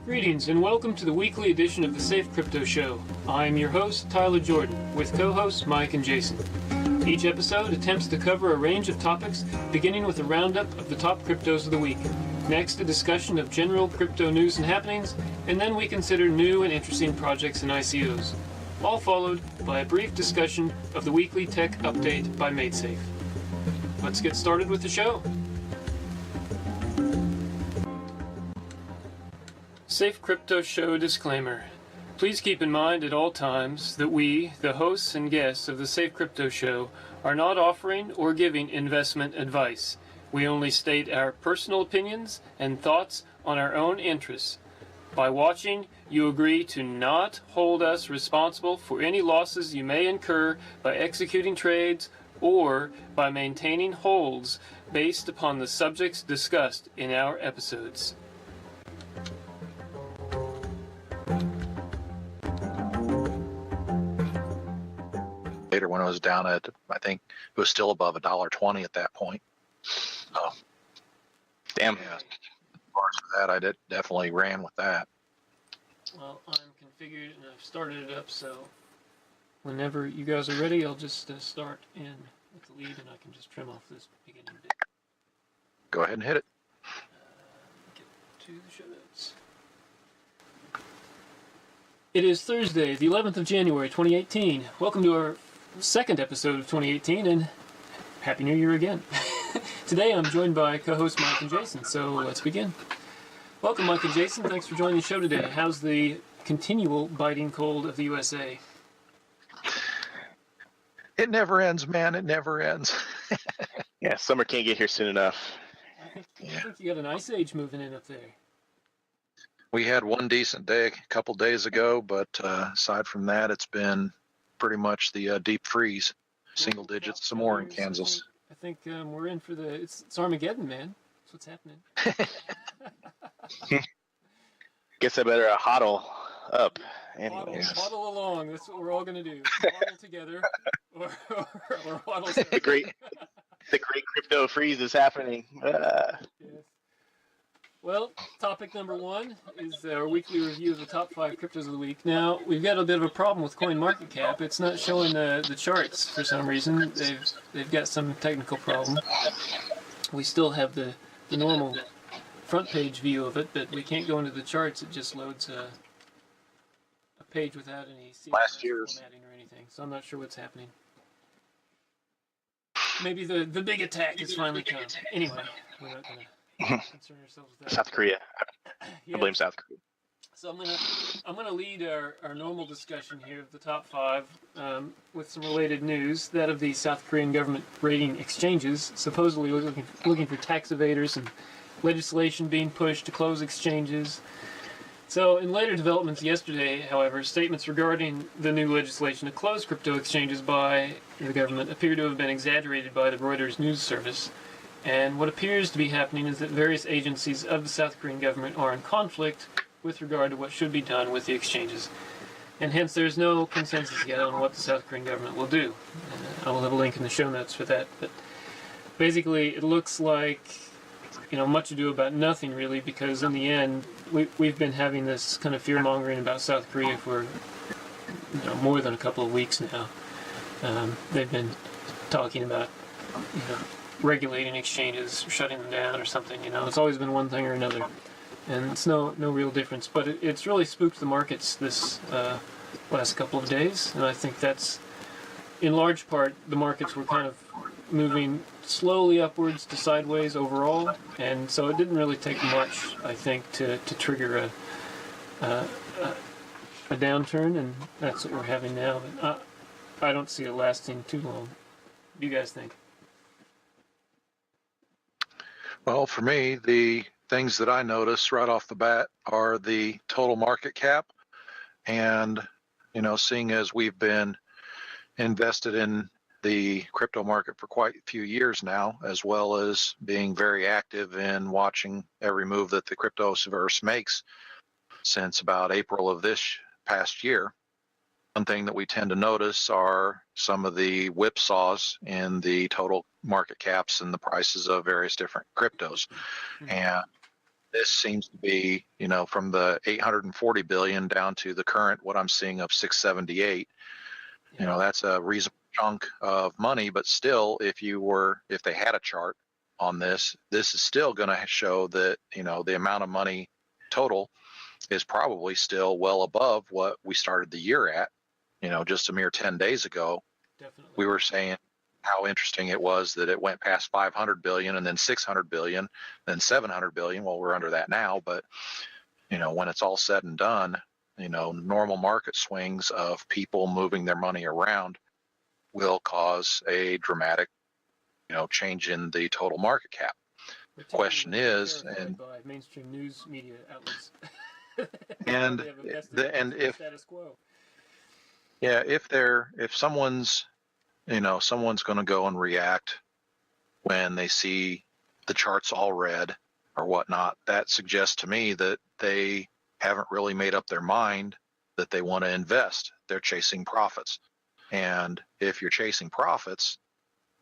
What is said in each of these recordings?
Greetings and welcome to the weekly edition of the Safe Crypto Show. I am your host, Tyler Jordan, with co-hosts Mike and Jason. Each episode attempts to cover a range of topics, beginning with a roundup of the top cryptos of the week. Next, a discussion of general crypto news and happenings, and then we consider new and interesting projects and ICOs. All followed by a brief discussion of the weekly tech update by MadeSafe. Let's get started with the show. Safe Crypto Show disclaimer. Please keep in mind at all times that we, the hosts and guests of the Safe Crypto Show, are not offering or giving investment advice. We only state our personal opinions and thoughts on our own interests. By watching, you agree to not hold us responsible for any losses you may incur by executing trades or by maintaining holds based upon the subjects discussed in our episodes. Later, when it was down at, I think it was still above $1.20 at that point. So, damn. Yeah, as far as that, I definitely ran with that. Well, I'm configured and I've started it up, so whenever you guys are ready, I'll just start in with the lead and I can just trim off this beginning bit. Go ahead and hit it. Get to the show notes. It is Thursday, the 11th of January, 2018. Welcome to our second episode of 2018, and Happy New Year again. Today I'm joined by co-hosts Mike and Jason, so let's begin. Welcome, Mike and Jason. Thanks for joining the show today. How's the continual biting cold of the USA? It never ends, man. It never ends. Yeah, summer can't get here soon enough. I think you got an ice age moving in up there. We had one decent day a couple days ago, but aside from that, it's been pretty much the deep freeze, single digits, some more in Kansas. I think we're in for it's Armageddon, man. That's what's happening. Guess I better hodl up. Anyways. Hodl along. That's what we're all going to do. Hodl together or hodl separate. the great crypto freeze is happening. Yes. Well, topic number one is our weekly review of the top 5 cryptos of the week. Now, we've got a bit of a problem with CoinMarketCap. It's not showing the charts for some reason. They've got some technical problem. We still have the normal front page view of it, but we can't go into the charts. It just loads a page without any Last year's formatting or anything. So I'm not sure what's happening. Maybe the big attack has finally come. Anyway, we're not going to concern ourselves with that. South Korea. Yeah. I blame South Korea. So I'm gonna lead our normal discussion here of the top 5 with some related news. That of the South Korean government raiding exchanges, supposedly looking for tax evaders, and legislation being pushed to close exchanges. So in later developments yesterday, however, statements regarding the new legislation to close crypto exchanges by the government appear to have been exaggerated by the Reuters news service. And what appears to be happening is that various agencies of the South Korean government are in conflict with regard to what should be done with the exchanges. And hence there's no consensus yet on what the South Korean government will do. I will have a link in the show notes for that. But basically it looks like, much ado about nothing really, because in the end we've been having this kind of fear-mongering about South Korea for more than a couple of weeks now. They've been talking about regulating exchanges, shutting them down or something. It's always been one thing or another, and it's no real difference. But it's really spooked the markets this last couple of days, and I think that's in large part the markets were kind of moving slowly upwards to sideways overall, and so it didn't really take much, I think, to trigger a downturn, and that's what we're having now. But I don't see it lasting too long. What do you guys think? Well, for me, the things that I notice right off the bat are the total market cap. And, seeing as we've been invested in the crypto market for quite a few years now, as well as being very active in watching every move that the cryptoverse makes since about April of this past year, one thing that we tend to notice are some of the whipsaws in the total market caps and the prices of various different cryptos. And this seems to be, from the 840 billion down to the current, what I'm seeing of 678. That's a reasonable chunk of money, but still, if they had a chart on this is still going to show that, the amount of money total is probably still well above what we started the year at. Just a mere 10 days ago, Definitely. we were saying how interesting it was that it went past 500 billion and then 600 billion, then 700 billion. Well, we're under that now, but when it's all said and done, normal market swings of people moving their money around will cause a dramatic, change in the total market cap. Question is, and by mainstream news media outlets. and if status quo. Yeah, if someone's going to go and react when they see the charts all red or whatnot, that suggests to me that they haven't really made up their mind that they want to invest. They're chasing profits. And if you're chasing profits,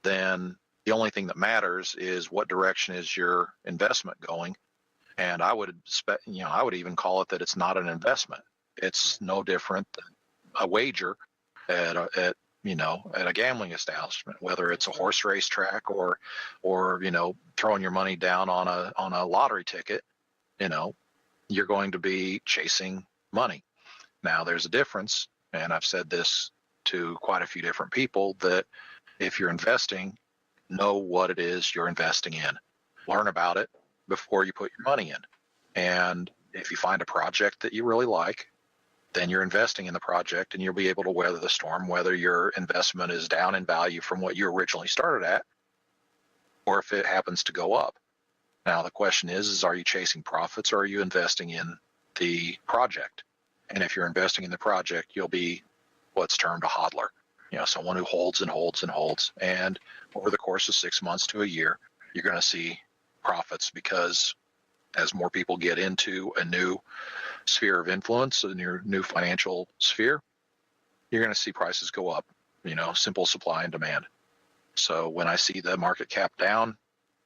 then the only thing that matters is what direction is your investment going. And I would even call it that it's not an investment. It's no different than a wager at a gambling establishment, whether it's a horse race track or throwing your money down on a lottery ticket. You're going to be chasing money. Now there's a difference, and I've said this to quite a few different people, that if you're investing, know what it is you're investing in. Learn about it before you put your money in. And if you find a project that you really like, then you're investing in the project and you'll be able to weather the storm, whether your investment is down in value from what you originally started at, or if it happens to go up. Now, the question is are you chasing profits or are you investing in the project? And if you're investing in the project, you'll be what's termed a hodler, someone who holds and holds and holds. And over the course of 6 months to a year, you're going to see profits, because as more people get into a new sphere of influence in your new financial sphere, you're going to see prices go up, simple supply and demand. So when I see the market cap down,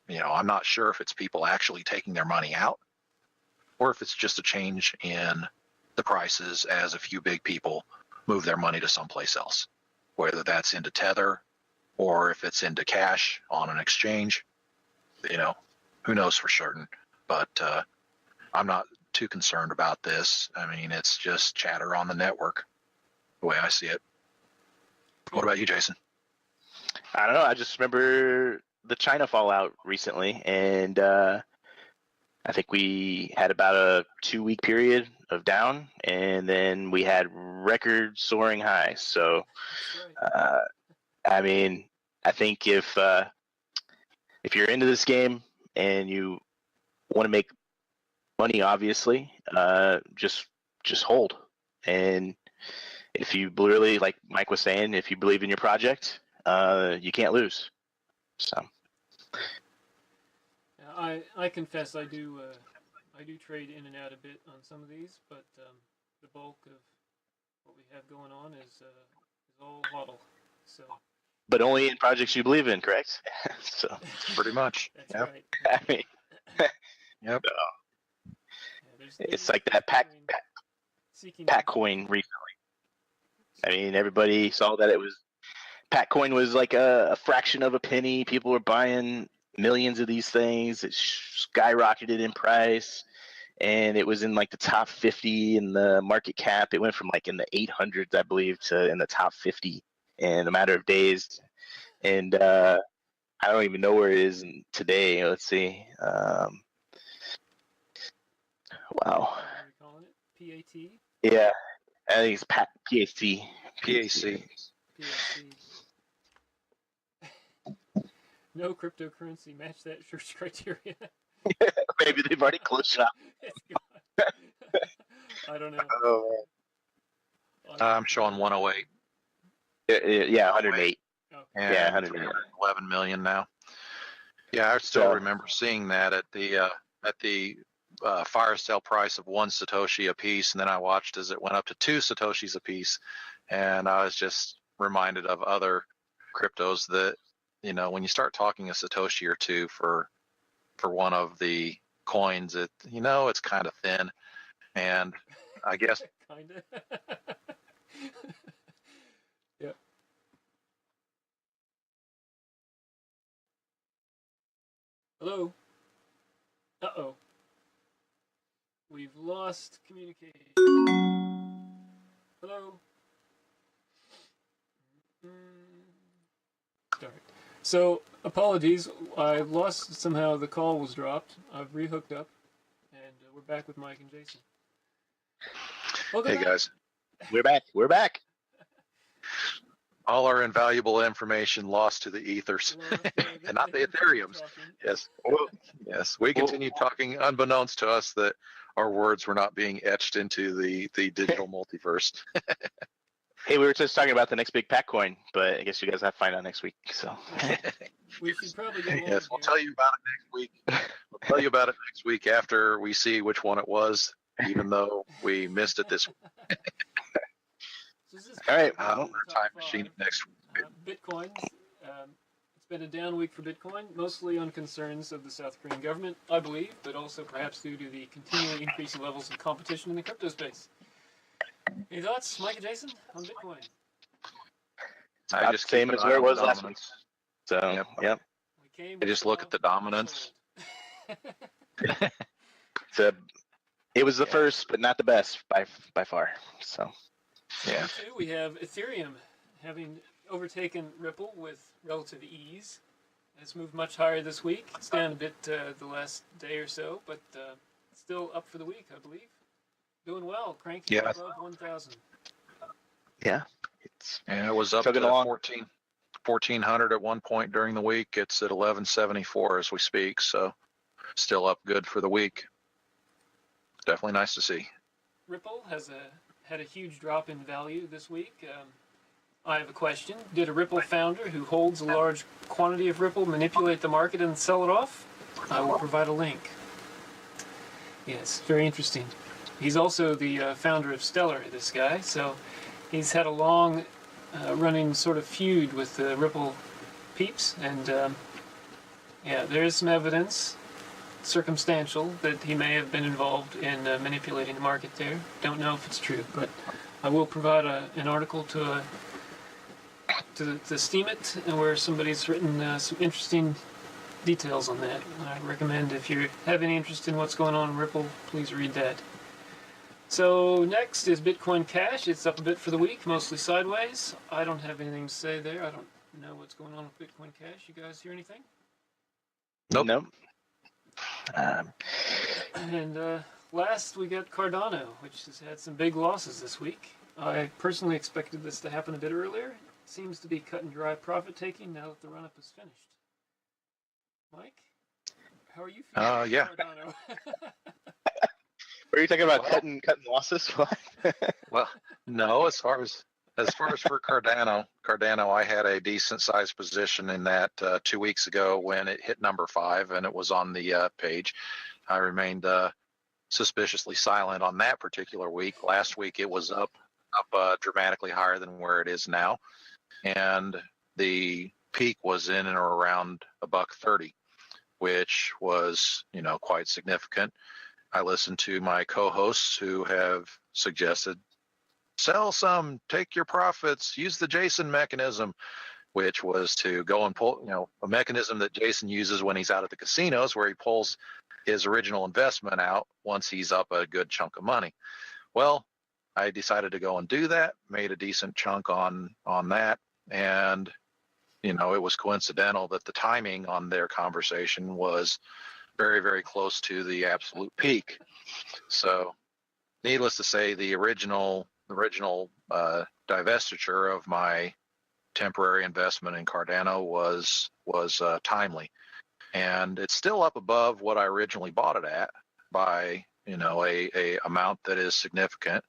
I'm not sure if it's people actually taking their money out or if it's just a change in the prices as a few big people move their money to someplace else, whether that's into Tether or if it's into cash on an exchange. Who knows for certain, but I'm not too concerned about this. I mean, it's just chatter on the network, the way I see it. What about you, Jason? I don't know. I just remember the China fallout recently, and I think we had about a 2-week period of down, and then we had record soaring highs. So, I mean, I think if you're into this game and you want to make money, obviously, just hold. And if you really, like Mike was saying, if you believe in your project, you can't lose. So I confess I do trade in and out a bit on some of these, but the bulk of what we have going on is all hodl. So. But only in projects you believe in, correct? So pretty much. That's yep. right. I mean, yep. It's like that Patcoin recently. I mean, everybody saw that it was Patcoin was like a fraction of a penny. People were buying millions of these things. It skyrocketed in price, and it was in like the top 50 in the market cap. It went from like in the 800s, I believe, to in the top 50 in a matter of days. And I don't even know where it is today. Let's see. Wow. What are we calling it? PAT? Yeah, I think it's PAC. No cryptocurrency match that search criteria. Maybe they've already closed shop. It's gone. I don't know. Oh, I'm showing 108. yeah, 108. Okay. Yeah, 108. 311 million now. Yeah, I still remember seeing that at the fire sale price of 1 Satoshi a piece, and then I watched as it went up to 2 Satoshis a piece, and I was just reminded of other cryptos that, when you start talking a Satoshi or two for one of the coins, it's kind of thin. And I guess Kinda. Yep. Hello. Uh-oh. We've lost communication. Hello. Darn it. So, apologies. I lost somehow. The call was dropped. I've rehooked up, and we're back with Mike and Jason. Welcome hey back. guys, We're back. We're back. all our invaluable information lost to the ethers, and not the Ethereums. Yes, yes, we continued talking unbeknownst to us that our words were not being etched into the digital multiverse. Hey, we were just talking about the next big pack coin, but I guess you guys have to find out next week. So We should probably get along yes, we'll here. tell you about it next week. We'll tell you about it next week after we see which one it was, even though we missed it this week. So this is All right. part of Our the top time machine five. next week. Bitcoins. It's been a down week for Bitcoin, mostly on concerns of the South Korean government, I believe, but also perhaps due to the continually increasing levels of competition in the crypto space. Any thoughts, Mike and Jason, on Bitcoin? about the same as where it was last week. So yep. We came I just look at the dominance. It was the Yeah. first, but not the best by far. So Yeah. Number two, we have Ethereum having overtaken Ripple with relative ease. It's moved much higher this week. It's down a bit the last day or so, but still up for the week, I believe. Doing well, cranking Yeah. above 1,000. yeah, it's Yeah, it was up Chugging to along. 1400 at one point during the week. It's at 1174 as we speak, so still up good for the week. Definitely nice to see. Ripple has had a huge drop in value this week. I have a question. Did a Ripple founder who holds a large quantity of Ripple manipulate the market and sell it off? I will provide a link. Yes, very interesting. He's also the founder of Stellar, this guy, so he's had a long running sort of feud with the Ripple peeps, and yeah, there is some evidence, circumstantial, that he may have been involved in manipulating the market there. Don't know if it's true, but I will provide an article to Steam it, where somebody's written some interesting details on that. I recommend, if you have any interest in what's going on in Ripple, please read that. So next is Bitcoin Cash. It's up a bit for the week, mostly sideways. I don't have anything to say there. I don't know what's going on with Bitcoin Cash. You guys hear anything? Nope. And last, we got Cardano, which has had some big losses this week. I personally expected this to happen a bit earlier. It seems to be cut and dry profit taking now that the run-up is finished. Mike, how are you feeling Yeah. about Cardano? Were you talking about Well- cutting losses? Well, no, as far as for Cardano, I had a decent sized position in that 2 weeks ago when it hit number 5 and it was on the page. I remained suspiciously silent on that particular week. Last week it was up dramatically higher than where it is now, and the peak was in and around $1.30, which was quite significant. I listened to my co-hosts who have suggested sell some, take your profits, use the Jason mechanism, which was to go and pull, a mechanism that Jason uses when he's out at the casinos, where he pulls his original investment out once he's up a good chunk of money. Well, I decided to go and do that, made a decent chunk on that, and it was coincidental that the timing on their conversation was very, very close to the absolute peak. So, needless to say, the original divestiture of my temporary investment in Cardano was timely, and it's still up above what I originally bought it at by a amount that is significant.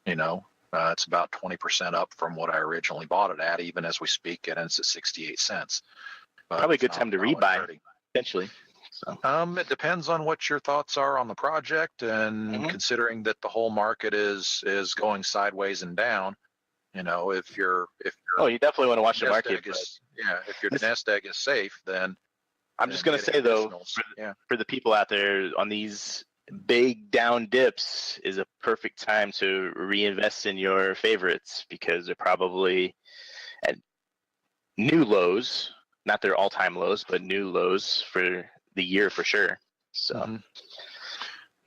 It's about 20% up from what I originally bought it at, even as we speak, and it's at 68 cents. Probably a good time to rebuy, $1.30. potentially. So. It depends on what your thoughts are on the project, and considering that the whole market is going sideways and down. If you're Oh, you definitely want to watch the nest market. egg if your nest egg is safe, then I'm just gonna say though, for the people out there on these big down dips, is a perfect time to reinvest in your favorites because they're probably at new lows, not their all-time lows, but new lows for the year for sure. So.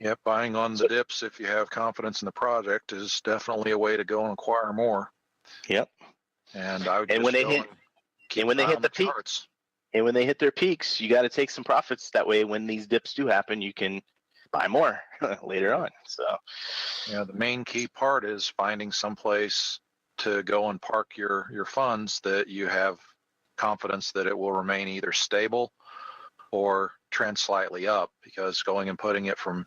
Yeah, buying on the dips if you have confidence in the project is definitely a way to go and acquire more. Yep. And I would and just when they go hit, and when they hit the peak, charts. and when they hit their peaks, you got to take some profits. That way, when these dips do happen, you can buy more later on. So, yeah, the main key part is finding some place to go and park your funds that you have confidence that it will remain either stable or trend slightly up, because going and putting it from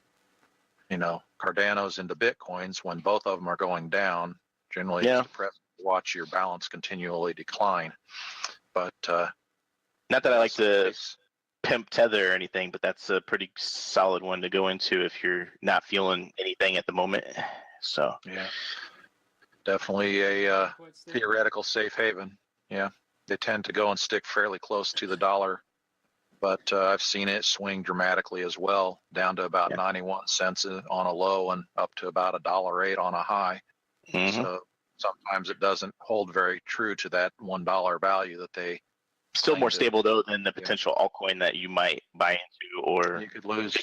Cardano's into Bitcoins when both of them are going down, generally it's depressing to watch your balance continually decline. But not that I like to pimp Tether or anything, but that's a pretty solid one to go into if you're not feeling anything at the moment. So yeah, definitely a theoretical safe haven. Yeah, they tend to go and stick fairly close to the dollar. But I've seen it swing dramatically as well, down to about 91 cents on a low and up to about $1.08 on a high. Mm-hmm. So sometimes it doesn't hold very true to that $1 value that they. Still more stable though than the potential altcoin that you might buy into, or you could lose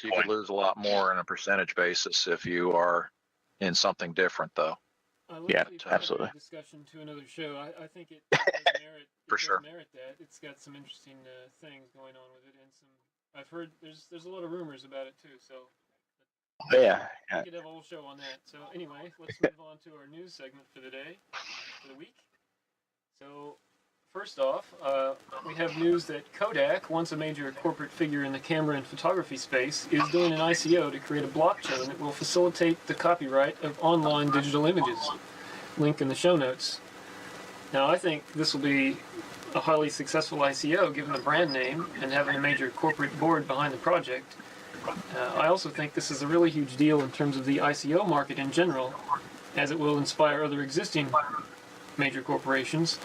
a lot more on a percentage basis if you are in something different though. Yeah, absolutely. Discussion to another show. I think it does merit. For sure. Merit that. It's got some interesting things going on with it, and I've heard there's a lot of rumors about it too. So yeah. We could have a whole show on that. So anyway, let's move on to our news segment for the day, for the week. So first off, we have news that Kodak, once a major corporate figure in the camera and photography space, is doing an ICO to create a blockchain that will facilitate the copyright of online digital images. Link in the show notes. Now, I think this will be a highly successful ICO given the brand name and having a major corporate board behind the project. I also think this is a really huge deal in terms of the ICO market in general, as it will inspire other existing major corporations.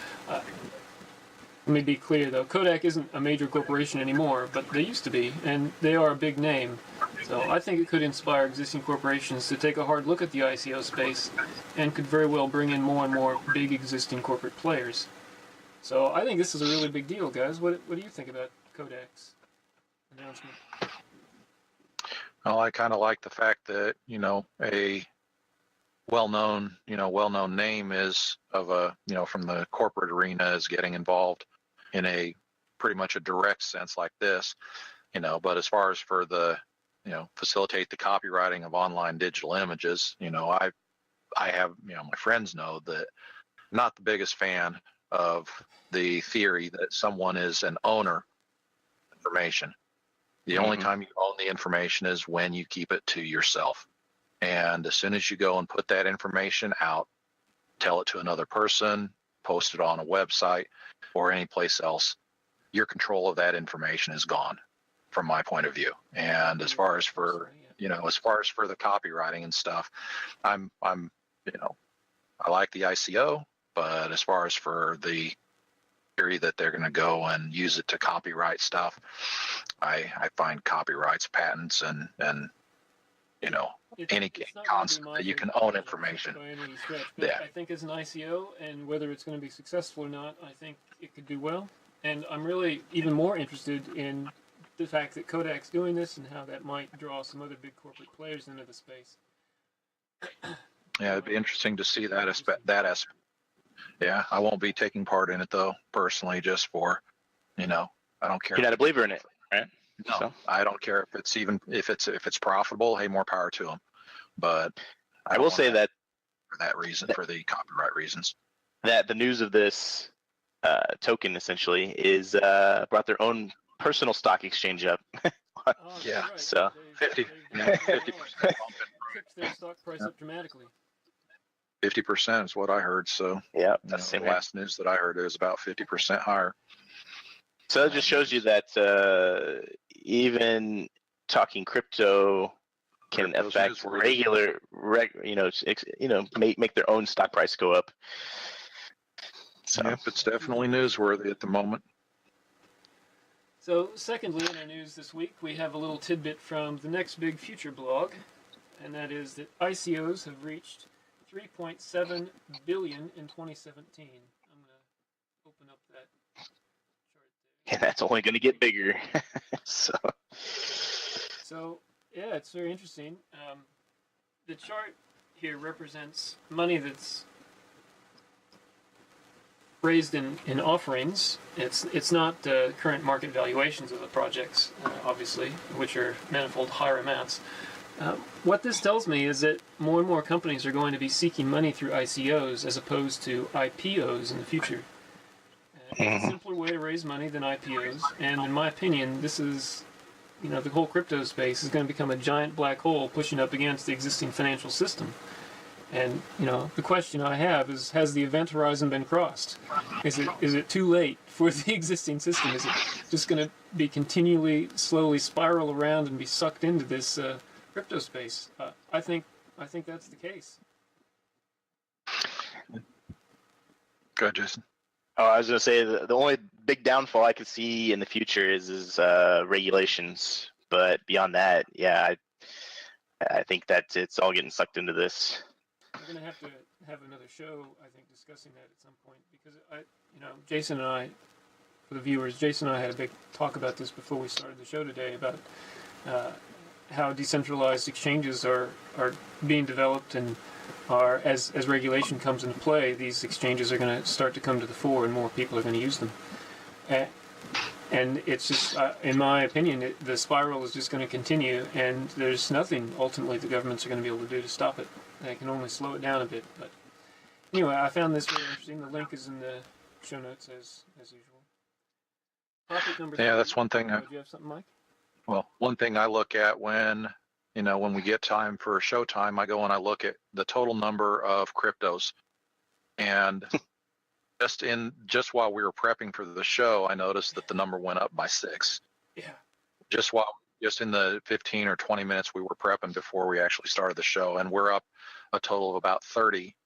Let me be clear though, Kodak isn't a major corporation anymore, but they used to be, and they are a big name. So I think it could inspire existing corporations to take a hard look at the ICO space, and could very well bring in more and more big existing corporate players. So I think this is a really big deal, guys. What do you think about Kodak's announcement? Well, I kind of like the fact that, a well-known name is from the corporate arena is getting involved in a pretty much a direct sense like this, but as far as for the, facilitate the copywriting of online digital images, I have, my friends know that I'm not the biggest fan of the theory that someone is an owner of information. The only time you own the information is when you keep it to yourself. And as soon as you go and put that information out, tell it to another person, post it on a website or any place else, your control of that information is gone from my point of view. And as far as for, the copywriting and stuff, I like the ICO, but as far as for the theory that they're going to go and use it to copyright stuff, I find copyrights, patents, and any concept that you can own information. I think as an ICO, and whether it's going to be successful or not, I think it could do well. And I'm really even more interested in the fact that Kodak's doing this and how that might draw some other big corporate players into the space. Yeah, it'd be interesting to see that aspect. Yeah, I won't be taking part in it though, personally, just for, I don't care. You're not a believer in it, right? No, so. I don't care if it's profitable. Hey, more power to them. But I will say that for that reason, for the copyright reasons, that the news of this token essentially is brought their own personal stock exchange up. Yeah. Right. So 50% kicked their stock price up dramatically. 50% is what I heard. So yeah, that's the last news that I heard is about 50% higher. So it just shows you that even talking crypto can affect make their own stock price go up. So yep, it's definitely newsworthy at the moment. So, secondly, in our news this week, we have a little tidbit from the Next Big Future blog, and that is that ICOs have reached 3.7 billion in 2017. I'm going to open up that chart there. And that's only going to get bigger. So Yeah, it's very interesting. The chart here represents money that's raised in offerings. It's not current market valuations of the projects, obviously, which are manifold higher amounts. What this tells me is that more and more companies are going to be seeking money through ICOs as opposed to IPOs in the future. It's a simpler way to raise money than IPOs, and in my opinion, this is, the whole crypto space is going to become a giant black hole pushing up against the existing financial system. And, the question I have is, has the event horizon been crossed? Is it too late for the existing system? Is it just going to be continually, slowly spiral around and be sucked into this crypto space? I think that's the case. Go ahead, Jason. Oh, I was going to say the only big downfall I could see in the future is regulations. But beyond that, yeah, I think that it's all getting sucked into this. We're going to have another show, I think, discussing that at some point, because Jason and I, for the viewers, Jason and I had a big talk about this before we started the show today about how decentralized exchanges are being developed, and are as regulation comes into play, these exchanges are going to start to come to the fore, and more people are going to use them. And it's just, in my opinion, the spiral is just going to continue, and there's nothing ultimately the governments are going to be able to do to stop it. They can only slow it down a bit. But anyway, I found this really interesting. The link is in the show notes as usual. Topic number 3. Yeah, that's one thing. Do you have something, Mike? Well, one thing I look at when we get time for showtime, I go and I look at the total number of cryptos. And just while we were prepping for the show, I noticed that the number went up by 6. Yeah. Just in the 15 or 20 minutes we were prepping before we actually started the show, and we're up a total of about 30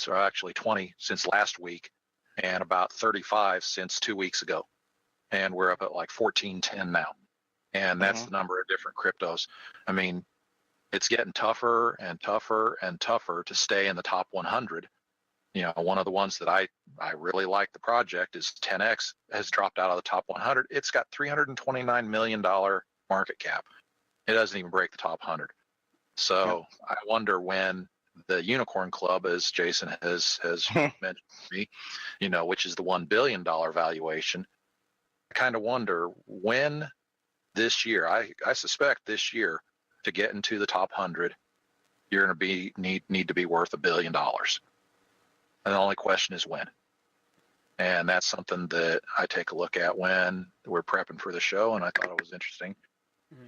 or actually 20 since last week, and about 35 since 2 weeks ago. And we're up at like 1410 now. And that's the number of different cryptos. I mean, it's getting tougher and tougher and tougher to stay in the top 100. One of the ones that I really like the project is 10X has dropped out of the top 100. It's got $329 million market cap. It doesn't even break the top 100. So I wonder when the Unicorn Club, as Jason has mentioned to me, which is the $1 billion valuation, I kind of wonder when this year, I suspect this year, to get into the top 100, you're going to need to be worth $1 billion. And the only question is when. And that's something that I take a look at when we're prepping for the show, and I thought it was interesting,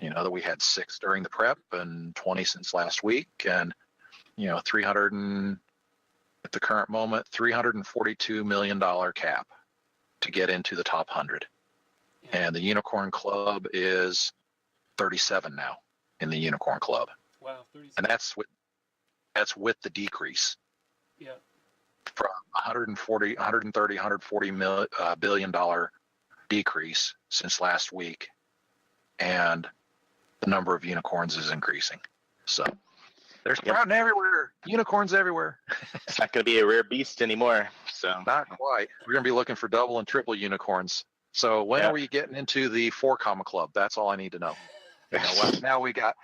that we had 6 during the prep and 20 since last week, and 300 at the current moment, $342 million cap to get into the top 100. And the Unicorn Club is 37 now in the Unicorn Club. Wow, 37. And that's with the decrease. Yeah. From 140 billion dollar decrease since last week, and the number of unicorns is increasing. So there's sprouting everywhere, unicorns everywhere. It's not going to be a rare beast anymore. So not quite. We're going to be looking for double and triple unicorns. So when are we getting into the 4 comma club? That's all I need to know. Now we've got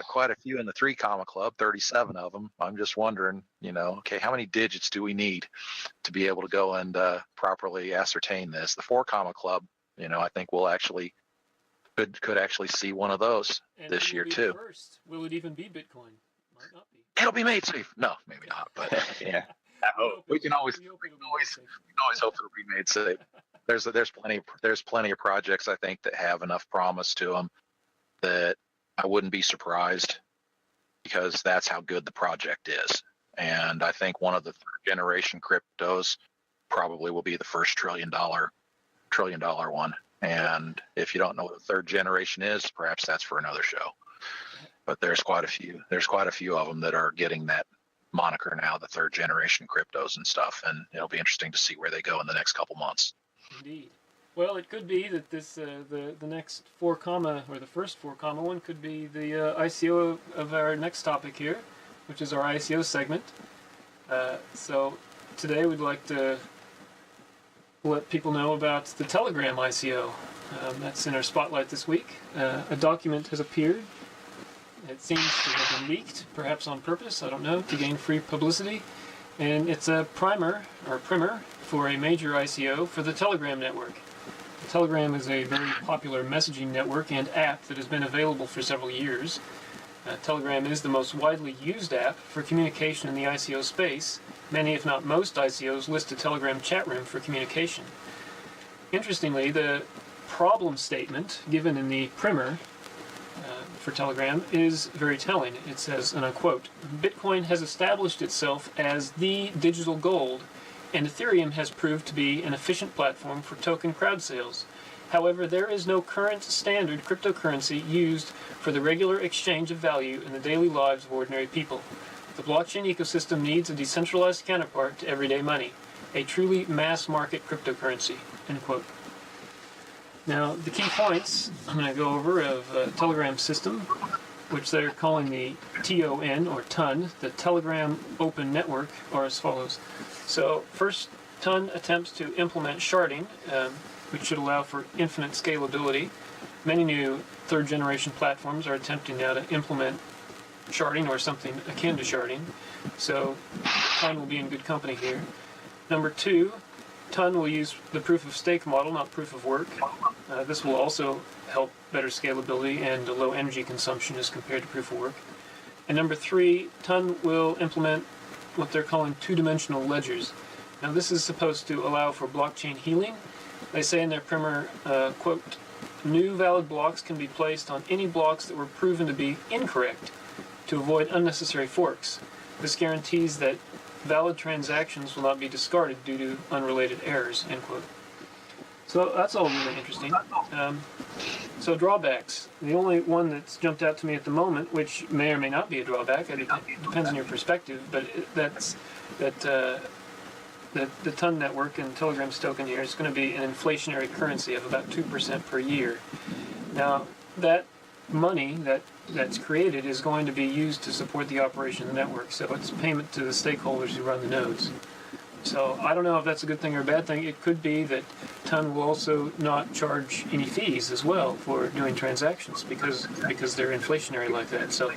quite a few in the 3 comma club, 37 of them. I'm just wondering, okay, how many digits do we need to be able to go and properly ascertain this? The 4 comma club, I think we'll actually could actually see one of those this year too. First, will it even be Bitcoin? Might not be. It'll be made safe. No, maybe not. But yeah, we can always hope it'll be made safe. There's plenty of projects I think that have enough promise to them that I wouldn't be surprised, because that's how good the project is. And I think one of the 3rd generation cryptos probably will be the first $1 trillion one. And if you don't know what the 3rd generation is, perhaps that's for another show. But there's quite a few of them that are getting that moniker now, the 3rd generation cryptos and stuff. And it'll be interesting to see where they go in the next couple months. Indeed. Well, it could be that this the next 4 comma or the first 4 comma one could be the ICO of our next topic here, which is our ICO segment. So today we'd like to let people know about the Telegram ICO. That's in our spotlight this week. A document has appeared. It seems to have been leaked, perhaps on purpose, I don't know, to gain free publicity. And it's a primer for a major ICO for the Telegram network. Telegram is a very popular messaging network and app that has been available for several years. Telegram is the most widely used app for communication in the ICO space. Many, if not most, ICOs list a Telegram chat room for communication. Interestingly, the problem statement given in the primer for Telegram is very telling. It says, and I quote, "Bitcoin has established itself as the digital gold, and Ethereum has proved to be an efficient platform for token crowd sales. However, there is no current standard cryptocurrency used for the regular exchange of value in the daily lives of ordinary people. The blockchain ecosystem needs a decentralized counterpart to everyday money, a truly mass market cryptocurrency." End quote. Now, the key points I'm going to go over of Telegram system, which they're calling the TON, or TON, the Telegram Open Network, are as follows. So, first, TON attempts to implement sharding, which should allow for infinite scalability. Many new third-generation platforms are attempting now to implement sharding or something akin to sharding. So, TON will be in good company here. Number 2, TON will use the proof-of-stake model, not proof-of-work. This will also help better scalability and low energy consumption as compared to proof-of-work. And number 3, TON will implement what they're calling two-dimensional ledgers. Now, this is supposed to allow for blockchain healing. They say in their primer, quote, "New valid blocks can be placed on any blocks that were proven to be incorrect to avoid unnecessary forks. This guarantees that valid transactions will not be discarded due to unrelated errors," end quote. So that's all really interesting. So drawbacks. The only one that's jumped out to me at the moment, which may or may not be a drawback, it depends on your perspective, but that's that the TON network and Telegram's token here is going to be an inflationary currency of about 2% per year. Now, that money that's created is going to be used to support the operation of the network, so it's payment to the stakeholders who run the nodes. So I don't know if that's a good thing or a bad thing. It could be that TON will also not charge any fees as well for doing transactions because they're inflationary like that. So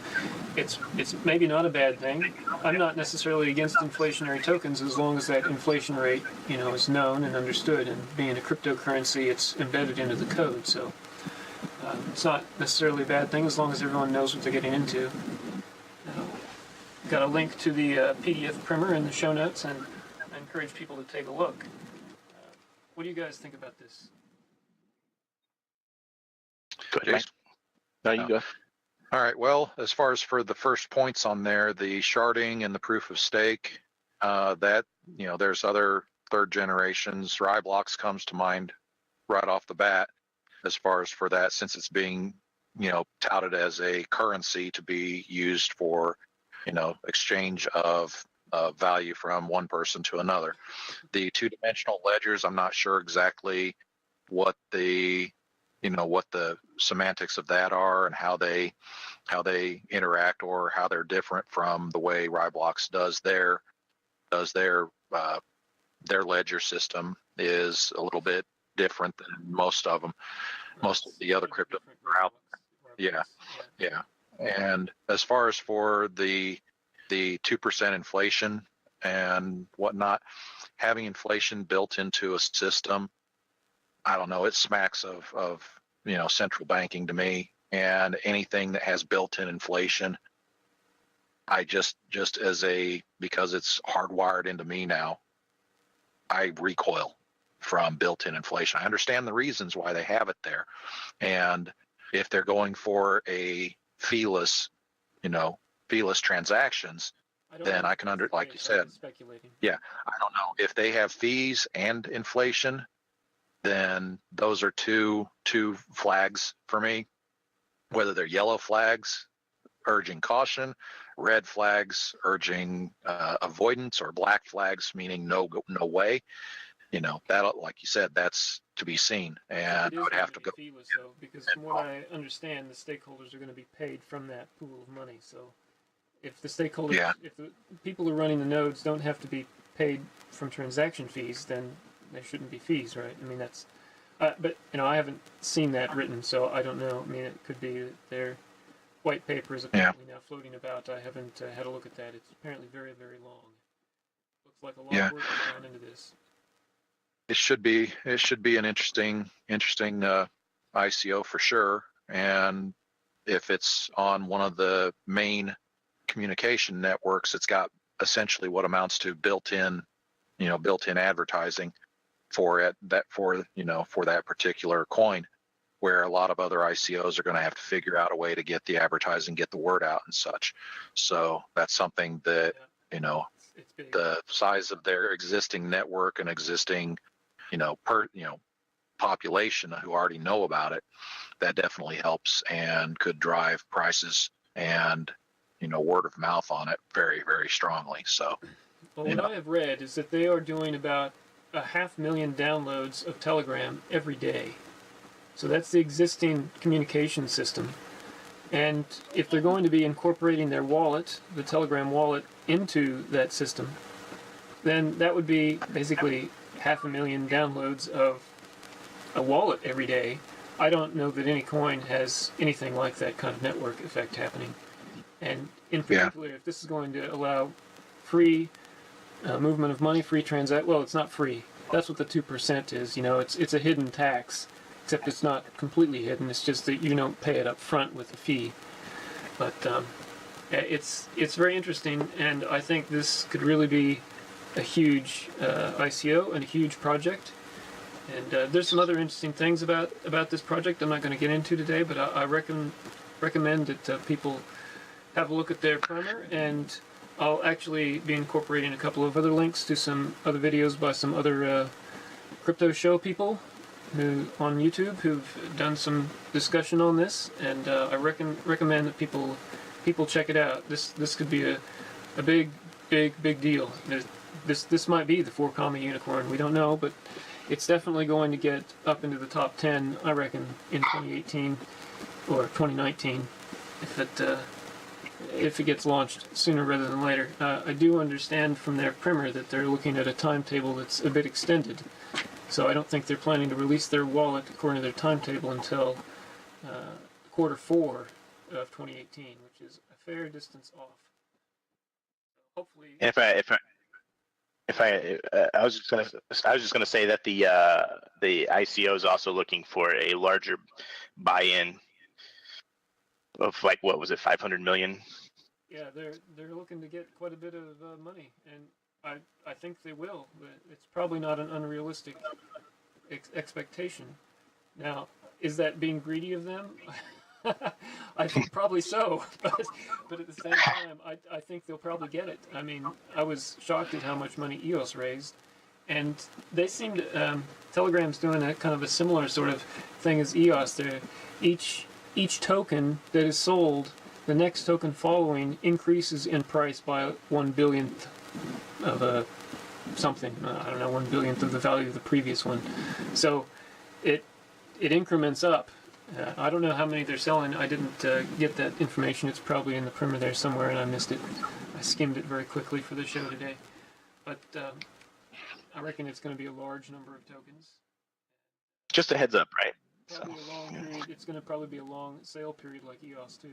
it's maybe not a bad thing. I'm not necessarily against inflationary tokens as long as that inflation rate, is known and understood. And being a cryptocurrency, it's embedded into the code. So it's not necessarily a bad thing as long as everyone knows what they're getting into. Got a link to the PDF primer in the show notes, and I encourage people to take a look. What do you guys think about this? Go ahead, Mike. No, you go. All right. Well, as far as for the first points on there, the sharding and the proof of stake, there's other third generations. Ryblocks comes to mind right off the bat as far as for that, since it's being, touted as a currency to be used for, exchange of value from one person to another. The two-dimensional ledgers, I'm not sure exactly what the semantics of that are and how they interact or how they're different from the way Ryblocks does their ledger system is a little bit different than most of them. Most of the other crypto are out there. Yeah. And as far as for the 2% inflation and whatnot, having inflation built into a system, I don't know, it smacks of central banking to me. And anything that has built-in inflation, I just because it's hardwired into me now, I recoil from built-in inflation. I understand the reasons why they have it there. And if they're going for a feeless transactions, then I can like you said, yeah, I don't know if they have fees and inflation, then those are two flags for me, whether they're yellow flags urging caution, red flags urging avoidance, or black flags meaning no way. that, like you said, that's to be seen, and It I is would going have to to be go feeless, though, because from what I understand, the stakeholders are going to be paid from that pool of money. So if the stakeholders, Yeah. if the people who are running the nodes don't have to be paid from transaction fees, then there shouldn't be fees, right? I mean, that's, but I haven't seen that written, so I don't know. I mean, it could be that their white paper is apparently now floating about. I haven't had a look at that. It's apparently very, very long. Looks like a lot Yeah. of work has gone into this. It should be an interesting ICO for sure. And if it's on one of the main communication networks, it's got essentially what amounts to built-in advertising for it, for that particular coin, where a lot of other ICOs are going to have to figure out a way to get the advertising, get the word out and such. So that's something that, It's big. the size of their existing network and existing, population who already know about it, that definitely helps and could drive prices and, word of mouth on it very, very strongly. So, Well, what I have read is that they are doing about 500,000 downloads of Telegram every day. So that's the existing communication system. And if they're going to be incorporating their wallet, the Telegram wallet, into that system, then that would be basically 500,000 downloads of a wallet every day. I don't know that any coin has anything like that kind of network effect happening. And in particular, if this is going to allow free movement of money, free transact, well, it's not free. That's what the 2% is. It's a hidden tax, except it's not completely hidden. It's just that you don't pay it up front with a fee. But it's very interesting, and I think this could really be a huge ICO and a huge project. And there's some other interesting things about this project I'm not going to get into today, but I recommend that people have a look at their primer, and I'll actually be incorporating a couple of other links to some other videos by some other crypto show people on YouTube who've done some discussion on this, and I recommend that people check it out. This could be a big deal. This might be the 4 unicorn. We don't know, but it's definitely going to get up into the top 10, I reckon, in 2018 or 2019 if it gets launched sooner rather than later. I do understand from their primer that they're looking at a timetable that's a bit extended. So I don't think they're planning to release their wallet according to their timetable until Q4 of 2018, which is a fair distance off. Hopefully. I was just gonna say that the ICO is also looking for a larger buy-in of, like, what was it, 500 million? Yeah, they're looking to get quite a bit of money, and I think they will. But it's probably not an unrealistic expectation. Now, is that being greedy of them? I think probably so, but at the same time, I think they'll probably get it. I mean, I was shocked at how much money EOS raised, and they seem to, Telegram's doing a kind of a similar sort of thing as EOS. They're, each token that is sold, the next token following increases in price by 1/billionth of something. I don't know, 1/billionth of the value of the previous one. So it increments up. I don't know how many they're selling. I didn't get that information. It's probably in the primer there somewhere, and I missed it. I skimmed it very quickly for the show today. But I reckon it's going to be a large number of tokens. Just a heads up, right? Probably a long period. It's going to probably be a long sale period like EOS too.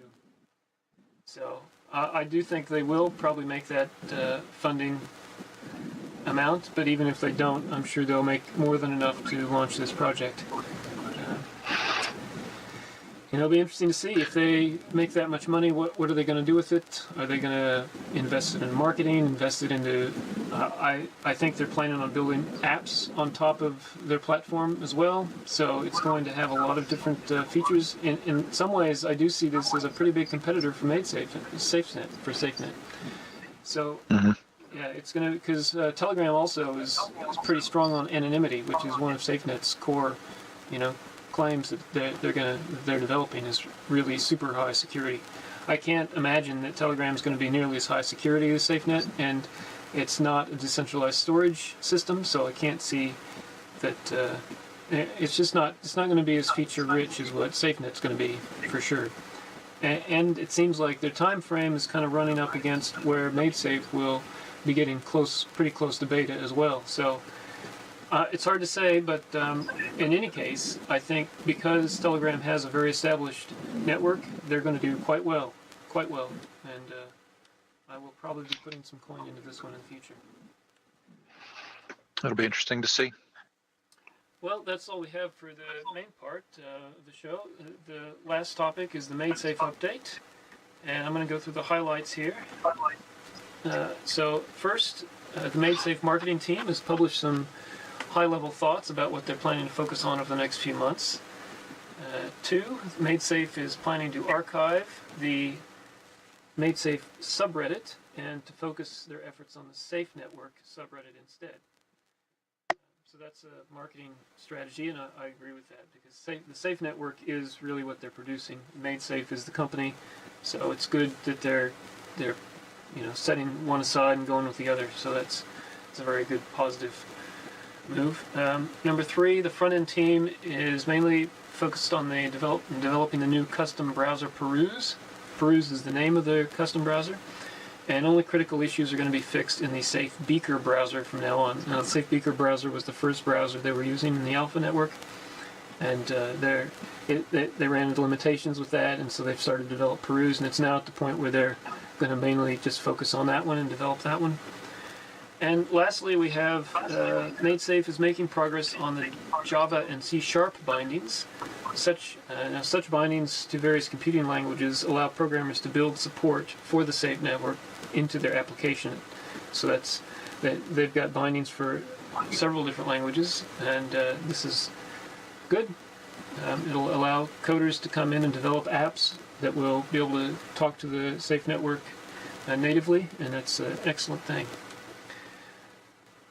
So I do think they will probably make that funding amount, but even if they don't, I'm sure they'll make more than enough to launch this project. It'll be interesting to see if they make that much money. What are they going to do with it? Are they going to invest it in marketing? Invest it into? I think they're planning on building apps on top of their platform as well. So it's going to have a lot of different features. In some ways, I do see this as a pretty big competitor for SafeNet. So yeah, it's going to, because Telegram also is pretty strong on anonymity, which is one of SafeNet's core, claims that they're developing is really super high security. I can't imagine that Telegram is going to be nearly as high security as SafeNet, and It's not a decentralized storage system, so I can't see that. It's just not. It's not going to be as feature rich as what SafeNet's going to be, for sure. And it seems like their time frame is kind of running up against where MadeSafe will be getting pretty close to beta as well. So it's hard to say, but in any case, I think because Telegram has a very established network, they're going to do quite well, and I will probably be putting some coin into this one in the future. It'll be interesting to see. Well, that's all we have for the main part of the show. The last topic is the MadeSafe update, and I'm going to go through the highlights here. So first, the MadeSafe marketing team has published some high-level thoughts about what they're planning to focus on over the next few months. Two, MadeSafe is planning to archive the MadeSafe subreddit and to focus their efforts on the Safe Network subreddit instead. So that's a marketing strategy, and I agree with that, because the Safe Network is really what they're producing. MadeSafe is the company, so it's good that they're setting one aside and going with the other. So it's a very good positive move. Number three, the front end team is mainly focused on the developing the new custom browser Peruse. Peruse is the name of the custom browser. And only critical issues are going to be fixed in the Safe Beaker browser from now on. Now, the Safe Beaker browser was the first browser they were using in the alpha network, and they ran into limitations with that, and so they've started to develop Peruse, and it's now at the point where they're going to mainly just focus on that one and develop that one. And lastly, we have MadeSafe is making progress on the Java and C# bindings. Such bindings to various computing languages allow programmers to build support for the Safe Network into their application. So they've got bindings for several different languages, and this is good. It'll allow coders to come in and develop apps that will be able to talk to the Safe Network natively, and that's an excellent thing.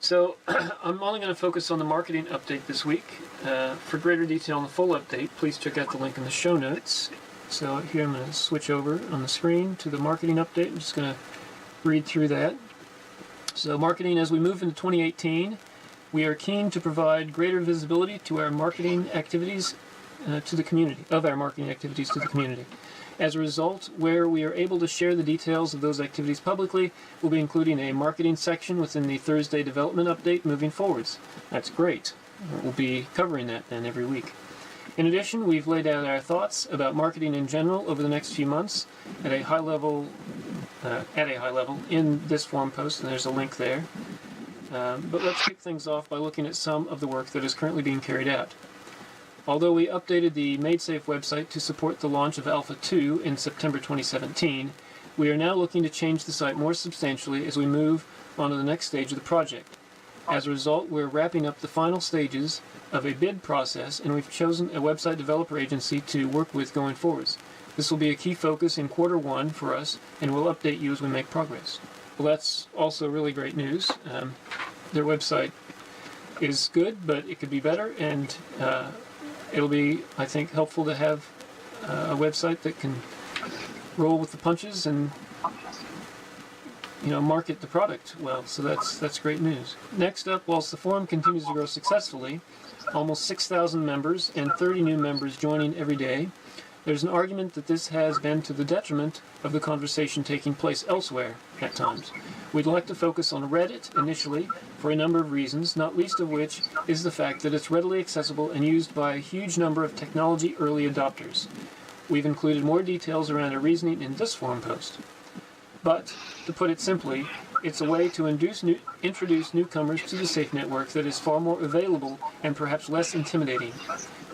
So I'm only going to focus on the marketing update this week. For greater detail on the full update, please check out the link in the show notes. So here I'm going to switch over on the screen to the marketing update. I'm just going to read through that. So marketing, as we move into 2018, we are keen to provide greater visibility to our marketing activities to the community, As a result, where we are able to share the details of those activities publicly, we'll be including a marketing section within the Thursday development update moving forwards. That's great. We'll be covering that then every week. In addition, we've laid out our thoughts about marketing in general over the next few months at a high level in this forum post, and there's a link there. But let's kick things off by looking at some of the work that is currently being carried out. Although we updated the MadeSafe website to support the launch of Alpha 2 in September 2017, we are now looking to change the site more substantially as we move on to the next stage of the project. As a result, we're wrapping up the final stages of a bid process, and we've chosen a website developer agency to work with going forwards. This will be a key focus in Q1 for us, and we'll update you as we make progress. Well, that's also really great news. Their website is good, but it could be better, and it'll be, I think, helpful to have a website that can roll with the punches and market the product well. So that's great news. Next up, whilst the forum continues to grow successfully, almost 6,000 members and 30 new members joining every day, there's an argument that this has been to the detriment of the conversation taking place elsewhere at times. We'd like to focus on Reddit initially for a number of reasons, not least of which is the fact that it's readily accessible and used by a huge number of technology early adopters. We've included more details around our reasoning in this forum post. But, to put it simply, it's a way to introduce newcomers to the Safe Network that is far more available and perhaps less intimidating.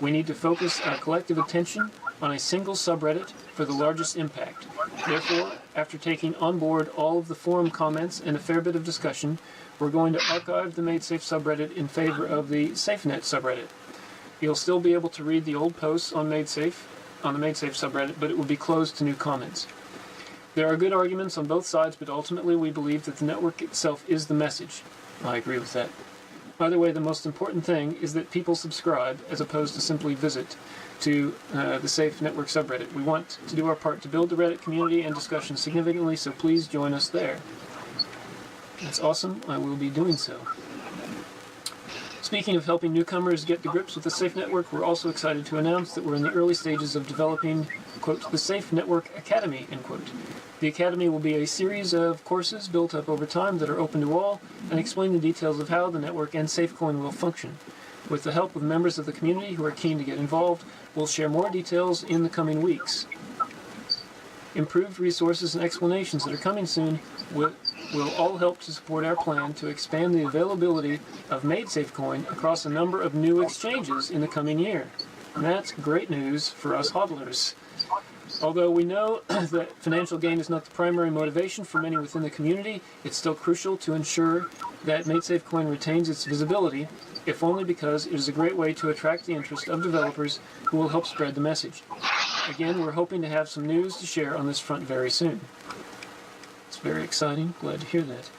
We need to focus our collective attention on a single subreddit for the largest impact. Therefore, after taking on board all of the forum comments and a fair bit of discussion, we're going to archive the MadeSafe subreddit in favor of the SafeNet subreddit. You'll still be able to read the old posts on the MadeSafe subreddit, but it will be closed to new comments. There are good arguments on both sides, but ultimately we believe that the network itself is the message. I agree with that. By the way, the most important thing is that people subscribe as opposed to simply visit to the Safe Network subreddit. We want to do our part to build the Reddit community and discussion significantly, so please join us there. That's awesome. I will be doing so. Speaking of helping newcomers get to grips with the Safe Network, we're also excited to announce that we're in the early stages of developing, quote, the Safe Network Academy, end quote. The Academy will be a series of courses built up over time that are open to all and explain the details of how the network and SafeCoin will function. With the help of members of the community who are keen to get involved, we'll share more details in the coming weeks. Improved resources and explanations that are coming soon will all help to support our plan to expand the availability of MadeSafeCoin across a number of new exchanges in the coming year. And that's great news for us hodlers. Although we know that financial gain is not the primary motivation for many within the community, it's still crucial to ensure that MadeSafeCoin retains its visibility, if only because it is a great way to attract the interest of developers who will help spread the message. Again, we're hoping to have some news to share on this front very soon. It's very exciting. Glad to hear that.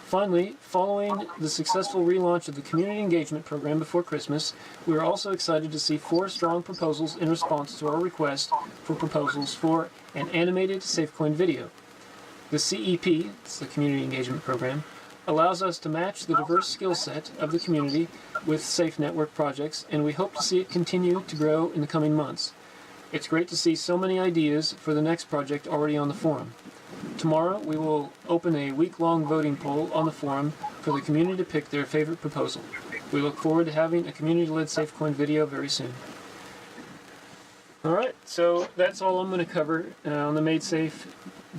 Finally, following the successful relaunch of the Community Engagement Program before Christmas, we are also excited to see 4 strong proposals in response to our request for proposals for an animated SafeCoin video. The CEP, it's the Community Engagement Program, allows us to match the diverse skill set of the community with Safe Network projects, and we hope to see it continue to grow in the coming months. It's great to see so many ideas for the next project already on the forum. Tomorrow, we will open a week-long voting poll on the forum for the community to pick their favorite proposal. We look forward to having a community-led SafeCoin video very soon. Alright, so that's all I'm going to cover on the MadeSafe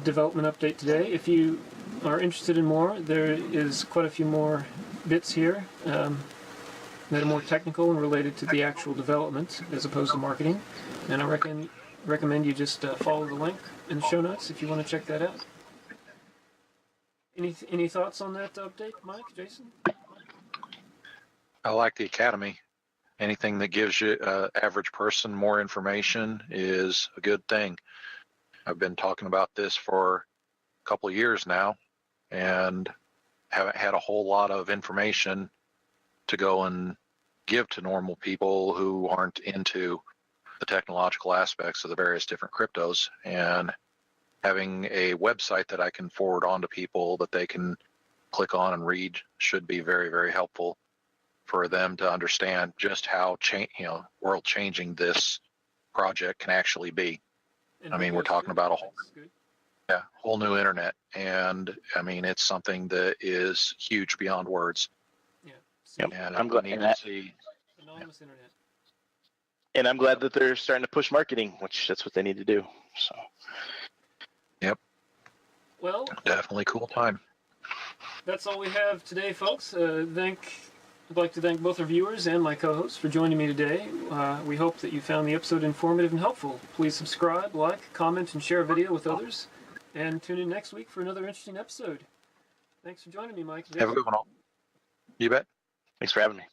development update today. If you are interested in more, there is quite a few more bits here that are more technical and related to the actual development as opposed to marketing. And I recommend you just follow the link in the show notes if you want to check that out. Any thoughts on that update, Mike, Jason? I like the Academy. Anything that gives you average person more information is a good thing. I've been talking about this for a couple of years now and haven't had a whole lot of information to go and give to normal people who aren't into the technological aspects of the various different cryptos, and having a website that I can forward on to people that they can click on and read should be very, very helpful for them to understand just how world changing this project can actually be. And I mean, we're talking about a whole new internet, and I mean, it's something that is huge beyond words. Yeah. Yep. And I'm glad to see. Anonymous internet. And I'm glad that they're starting to push marketing, which that's what they need to do. So. Yep. Well, definitely cool time. That's all we have today, folks. I'd like to thank both our viewers and my co-hosts for joining me today. We hope that you found the episode informative and helpful. Please subscribe, like, comment, and share a video with others. And tune in next week for another interesting episode. Thanks for joining me, Mike. Have a good one all. You bet. Thanks for having me.